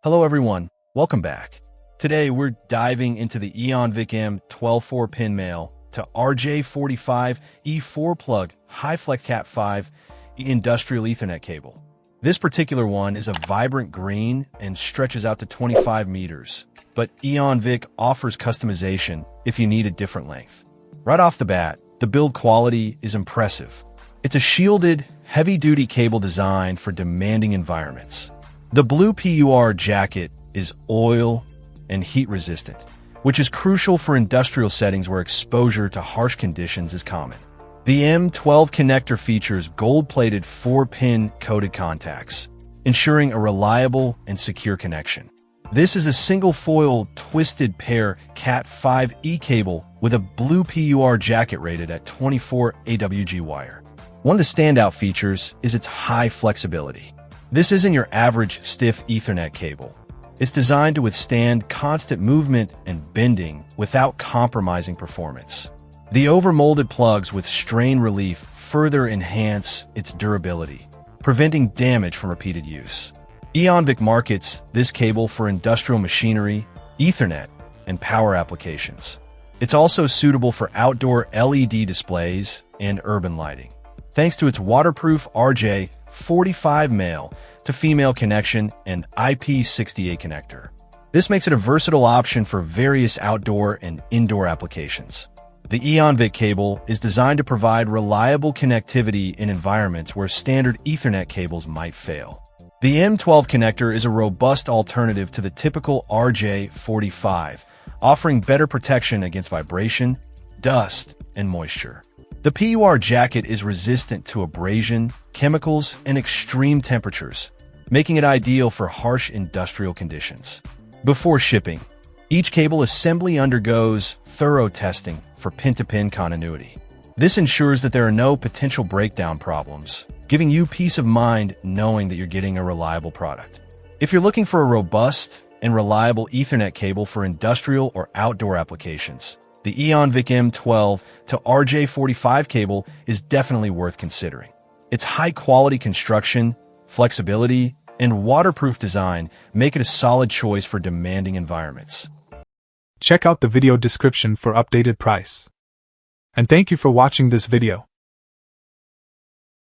Hello everyone, welcome back. Today we're diving into the Eonvic M12 4-pin male to RJ45 E4 plug high-flex Cat5 industrial Ethernet cable. This particular one is a vibrant green and stretches out to 25 meters, but Eonvic offers customization if you need a different length. Right off the bat, the build quality is impressive. It's a shielded, heavy-duty cable designed for demanding environments. The blue PUR jacket is oil and heat resistant, which is crucial for industrial settings where exposure to harsh conditions is common. The M12 connector features gold-plated 4-pin coated contacts, ensuring a reliable and secure connection. This is a single-foil twisted pair Cat5e cable with a blue PUR jacket rated at 24 AWG wire. One of the standout features is its high flexibility. This isn't your average stiff Ethernet cable. It's designed to withstand constant movement and bending without compromising performance. The overmolded plugs with strain relief further enhance its durability, preventing damage from repeated use. Eonvic markets this cable for industrial machinery, Ethernet, and power applications. It's also suitable for outdoor LED displays and urban lighting, thanks to its waterproof RJ45 male to female connection and IP68 connector. This makes it a versatile option for various outdoor and indoor applications. The Eonvic cable is designed to provide reliable connectivity in environments where standard Ethernet cables might fail. The M12 connector is a robust alternative to the typical RJ45, offering better protection against vibration, dust, and moisture. The PUR jacket is resistant to abrasion, chemicals, and extreme temperatures, making it ideal for harsh industrial conditions. Before shipping, each cable assembly undergoes thorough testing for pin-to-pin continuity. This ensures that there are no potential breakdown problems, giving you peace of mind knowing that you're getting a reliable product. If you're looking for a robust and reliable Ethernet cable for industrial or outdoor applications, the Eonvic M12 to RJ45 cable is definitely worth considering. Its high-quality construction, flexibility, and waterproof design make it a solid choice for demanding environments. Check out the video description for updated price. And thank you for watching this video.